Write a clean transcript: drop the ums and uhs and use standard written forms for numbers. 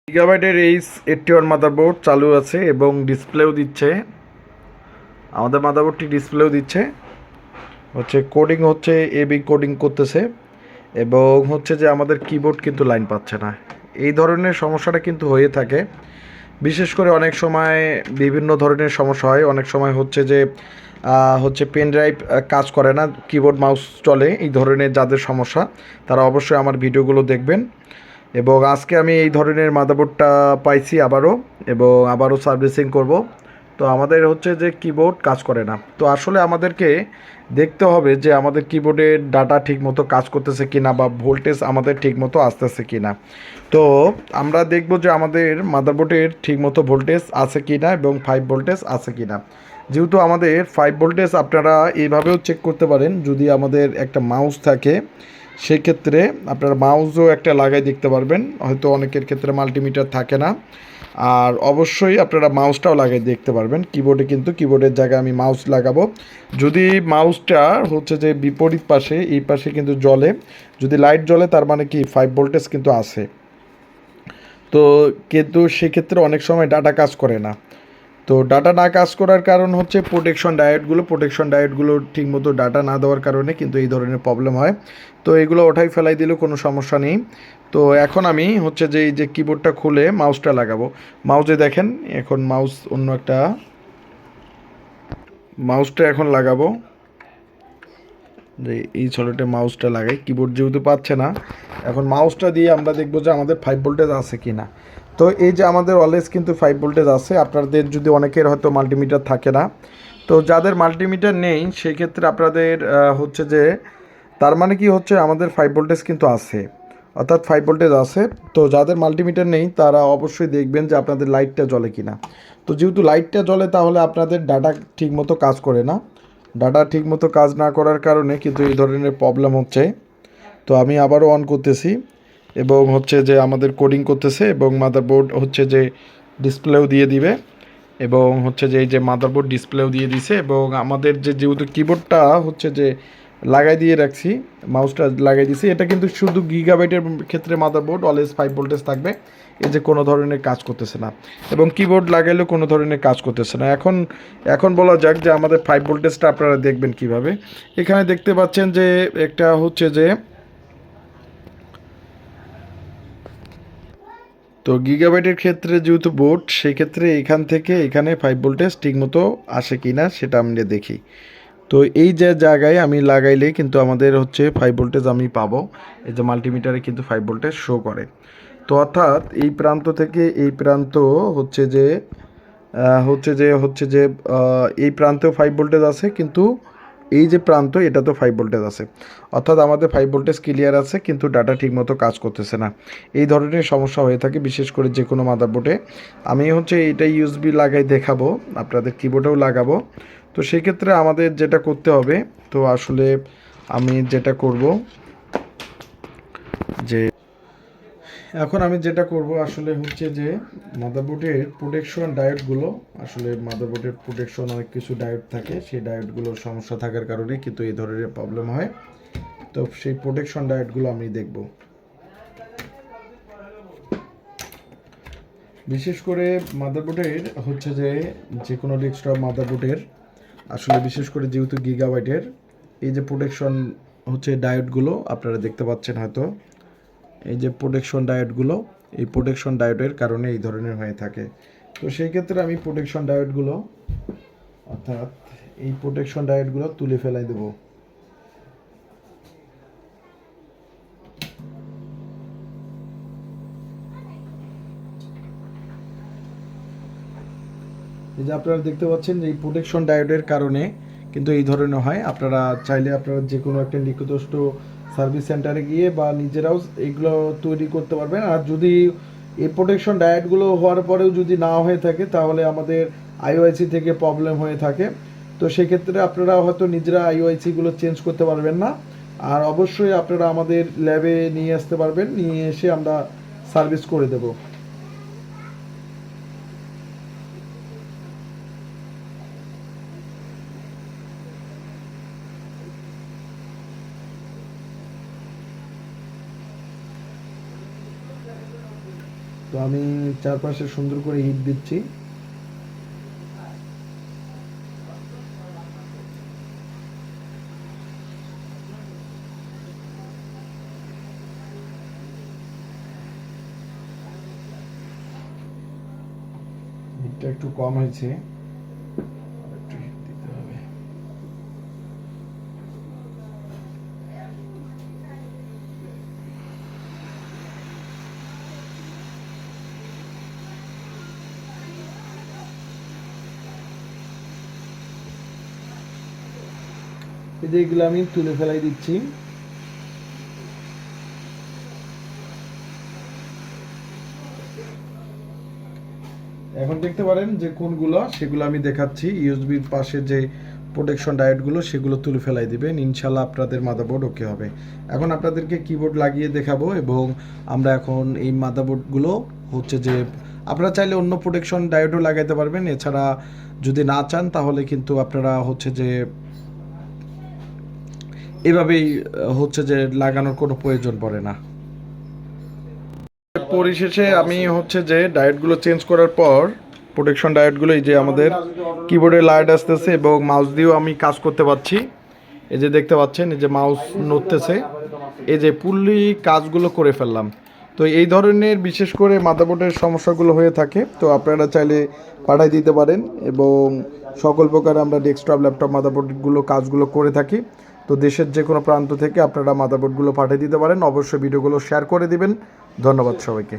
গিগাবাইটের H81 motherboard চালু আছে এবং ডিসপ্লেও দিচ্ছে। আমাদের মাদারবোর্ডটি ডিসপ্লেও দিচ্ছে, কোডিং হচ্ছে এবি কোডিং করতেছে এবং যে আমাদের কিবোর্ড কিন্তু লাইন পাচ্ছে না। এই ধরনের সমস্যাটা কিন্তু হয়ে থাকে। বিশেষ করে অনেক সময় বিভিন্ন ধরনের সমস্যা হয়। অনেক সময় পেন ড্রাইভ কাজ করে না, কিবোর্ড মাউস চলে। এই ধরনের যাদের সমস্যা তারা অবশ্যই আমার ভিডিওগুলো দেখবেন। এবং আজকে আমি এই ধরনের মাদারবোর্ডটা পাইছি আবারও সার্ভিসিং করব। তো আমাদের যে কিবোর্ড কাজ করে না। তো আসলে আমাদেরকে দেখতে হবে যে আমাদের কিবোর্ডের ডাটা ঠিকমতো কাজ করতেছে কিনা বা ভোল্টেজ আমাদের ঠিকমতো আসতেছে কিনা। তো আমরা দেখব যে আমাদের মাদারবোর্ডের ঠিকমতো ভোল্টেজ আছে কিনা এবং 5 ভোল্টেজ আছে কিনা। যেহেতু আমাদের 5 ভোল্টেজ আপনারা এইভাবেও চেক করতে পারেন। যদি আমাদের একটা মাউস থাকে সেক্ষেত্রে আপনারা মাউসও একটা লাগাই দেখতে পারবেন। হয়তো অনেকের ক্ষেত্রে মাল্টিমিটার থাকে না। আর অবশ্যই আপনারা মাউসটাও লাগাই দেখতে পারবেন। কিবোর্ডে কিন্তু কিবোর্ডের জায়গায় আমি মাউস লাগাবো। যদি মাউসটা যে বিপরীত পাশে, এই পাশে কিন্তু জ্বলে, যদি লাইট জ্বলে তার মানে কি 5 ভোল্টেজ কিন্তু আছে। তো কিন্তু সেক্ষেত্রে অনেক সময় ডাটা কাজ করে না। তো ডাটা না কাজ করার কারণ প্রোটেকশন ডায়োডগুলো ঠিকমতো ডাটা না দেওয়ার কারণে কিন্তু এই ধরনের প্রবলেম হয়। তো এগুলো ওঠাই ফেলাই দিলেও কোনো সমস্যা নেই। তো এখন আমি যে এই যে কিবোর্ডটা খুলে মাউসটা লাগাবো। মাউসে দেখেন এখন মাউসটা এখন লাগাবো। যে এই ছলেটে মাউসটা লাগাই, কিবোর্ড যেহেতু পাচ্ছে না, এখন মাউসটা দিয়ে আমরা দেখবো যে আমাদের 5 ভোল্টেজ আছে কি না। তো এই যে আমাদের অলওয়েজ কিন্তু 5 ভোল্টেজ আছে। আপনাদের যদি অনেকের হয়তো মাল্টিমিটার থাকে না, তো যাদের মাল্টিমিটার নেই সেই ক্ষেত্রে আপনাদের যে তার মানে কি আমাদের 5 ভোল্টেজ কিন্তু আছে, অর্থাৎ 5 ভোল্টেজ আছে। তো যাদের মাল্টিমিটার নেই তারা অবশ্যই দেখবেন যে আপনাদের লাইটটা জ্বলে কি না। তো যেহেতু লাইটটা জ্বলে তাহলে আপনাদের ডাটা ঠিকমতো কাজ করে না। ডাটা ঠিকমতো কাজ না করার কারণে কিন্তু এই ধরনের প্রবলেম হচ্ছে। তো আমি আবারও অন করতেছি এবং যে আমাদের কোডিং করতেছে এবং মাদারবোর্ড যে ডিসপ্লেও দিয়ে দিবে এবং যে এই যে মাদারবোর্ড ডিসপ্লেও দিয়ে দিছে এবং আমাদের যেহেতু কিবোর্ডটা যে লাগাই দিয়ে রাখছি, মাউসটা লাগাই দিছি, এটা কিন্তু শুধু গিগাবাইটের ক্ষেত্রে মাদারবোর্ড অলওয়েজ 5 ভোল্টেজ থাকবে। এই যে কোনো ধরনের কাজ করতেছে না এবং কিবোর্ড লাগাইলেও কোনো ধরনের কাজ করতেছে না। এখন বলা যাক যে আমাদের 5 ভোল্টেজটা আপনারা দেখবেন কিভাবে। এখানে দেখতে পাচ্ছেন যে একটা যে তো গিগাবাইটের ক্ষেত্রে যেহেতু বোর্ড, সেক্ষেত্রে এখান থেকে এখানে 5 ভোল্টেজ ঠিকমতো আসে কি না সেটা আমরা দেখি। তো এই যে জায়গায় আমি লাগাইলে কিন্তু আমাদের 5 ভোল্টেজ আমি পাবো। এই যে মাল্টিমিটারে কিন্তু 5 ভোল্টেজ শো করে। তো অর্থাৎ এই প্রান্ত থেকে এই প্রান্ত হচ্ছে যে এই প্রান্তেও 5 ভোল্টেজ আছে, কিন্তু এই যে প্রান্ত এটা তো 5 ভোল্টেজ আছে। অর্থাৎ আমাদের 5 ভোল্টেজ ক্লিয়ার আছে কিন্তু ডাটা ঠিকমতো কাজ করতেছে না। এই ধরনের সমস্যা হয়ে থাকে বিশেষ করে যে কোনো মাদারবোর্ডে। আমি এটা ইউএসবি লাগাই দেখাবো, আপনাদের কিবোর্ডেও লাগাবো। তো সেক্ষেত্রে আমাদের যেটা করতে হবে, তো আসলে আমি যেটা করব যে এখন আমি যেটা করব আসলে যে মাদারবোর্ডের প্রোটেকশন ডায়োডগুলো, আসলে মাদারবোর্ডের প্রোটেকশন অনেক কিছু ডায়োড থাকে, সেই ডায়োডগুলোর সমস্যা থাকার কারণে কিন্তু এই ধরনের প্রবলেম হয়। তো সেই প্রোটেকশন ডায়োডগুলো আমি দেখব। বিশেষ করে মাদারবোর্ডের যে কোনো ডেস্কটপ মাদারবোর্ডের আসলে বিশেষ করে যেহেতু গিগাবাইটের, এই যে প্রোটেকশন ডায়োডগুলো আপনারা দেখতে পাচ্ছেন হয়তো, এই যে প্রোটেকশন ডায়োডগুলো, এই প্রোটেকশন ডায়োডের কারণে এই ধরনের হয়ে থাকে। তো সেই ক্ষেত্রে আমি প্রোটেকশন ডায়োডগুলো অর্থাৎ এই প্রোটেকশন ডায়োডগুলো তুলে ফেলাই দেব। এই যে আপনারা দেখতে পাচ্ছেন যে এই প্রোটেকশন ডায়োডের কারণে কিন্তু এই ধরনের হয়। আপনারা চাইলে আপনারা যে কোনো একটা নিকটস্থ সার্ভিস সেন্টারে গিয়ে বা নিজেরাও এগুলো তৈরি করতে পারবেন। আর যদি এই প্রোটেকশন ডায়োডগুলো হওয়ার পরেও যদি না হয়ে থাকে তাহলে আমাদের আইওআইসি থেকে প্রবলেম হয়ে থাকে। তো সেক্ষেত্রে আপনারা হয়তো নিজেরা আইওআইসিগুলো চেঞ্জ করতে পারবেন না। আর অবশ্যই আপনারা আমাদের ল্যাবে নিয়ে আসতে পারবেন, নিয়ে এসে আমরা সার্ভিস করে দেবো। তো আমি চারপাশে সুন্দর করে হিট দিচ্ছি। হিটটা একটু কম হয়েছে, একটু হিট দিতে হবে। এই যে এগুলো আমি তুলে ফেলাই দিচ্ছি। এখন দেখতে পারেন যে কোনগুলো, সেগুলো আমি দেখাচ্ছি। ইউএসবির পাশে যে প্রোটেকশন ডায়োডগুলো সেগুলো তুলে ফেলাই দিবেন, ইনশাল্লাহ আপনাদের মাদারবোর্ড ওকে হবে। এখন আপনাদেরকে কিবোর্ড লাগিয়ে দেখাবো, এবং আমরা এখন এই মাদারবোর্ডগুলো হচ্ছে যে আপনারা চাইলে অন্য প্রোটেকশন ডায়োডও লাগাইতে পারবেন। এছাড়া যদি না চান তাহলে কিন্তু আপনারা হচ্ছে যে এভাবেই হচ্ছে যে লাগানোর কোনো প্রয়োজন পড়ে না। পরিশেষে আমি হচ্ছে যে ডায়োডগুলো চেঞ্জ করার পর প্রোটেকশন ডায়োডগুলো, এই যে আমাদের কিবোর্ডে লাইট আসতেছে এবং মাউস দিয়েও আমি কাজ করতে পারছি। এই যে দেখতে পাচ্ছেন, এই যে মাউস নড়তেছে, এই যে পুরলি কাজগুলো করে ফেললাম। তো এই ধরনের বিশেষ করে মাদারবোর্ডের সমস্যাগুলো হয়ে থাকে, তো আপনারা চাইলে পাঠাই দিতে পারেন, এবং সকল প্রকার আমরা ডেস্কটপ ল্যাপটপ মাদারবোর্ডগুলো কাজগুলো করে থাকি। তো দেশের যে কোনো প্রান্ত থেকে আপনারা মাদারবোর্ডগুলো পাঠিয়ে দিতে পারেন। অবশ্যই ভিডিওগুলো শেয়ার করে দিবেন। ধন্যবাদ সবাইকে।